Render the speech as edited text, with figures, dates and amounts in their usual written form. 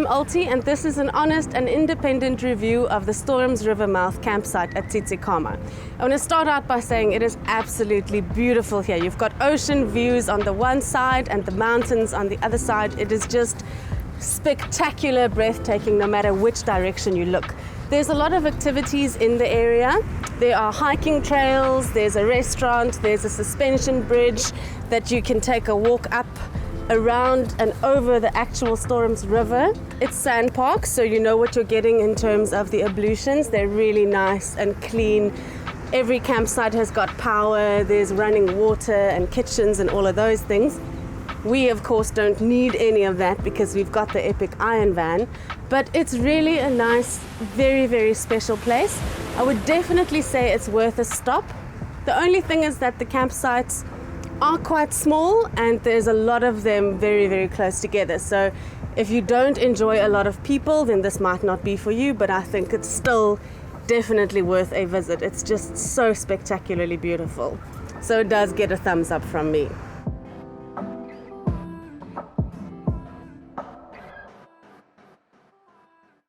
I'm Alti, and this is an honest and independent review of the Storms River Mouth campsite at Tsitsikamma. I want to start out by saying it is absolutely beautiful here. You've got ocean views on the one side and the mountains on the other side. It is just spectacular, breathtaking, no matter which direction you look. There's a lot of activities in the area. There are hiking trails, there's a restaurant, there's a suspension bridge that you can take a walk up, around and over the actual Storms River. It's sand parks, so you know what you're getting in terms of the ablutions. They're really nice and clean. Every campsite has got power, there's running water and kitchens and all of those things. We, of course, don't need any of that because we've got the epic Ironman, but it's really a nice, very, very special place. I would definitely say it's worth a stop. The only thing is that the campsites are quite small and there's a lot of them very, very close together. So if you don't enjoy a lot of people, then this might not be for you, but I think it's still definitely worth a visit. It's just so spectacularly beautiful. So it does get a thumbs up from me.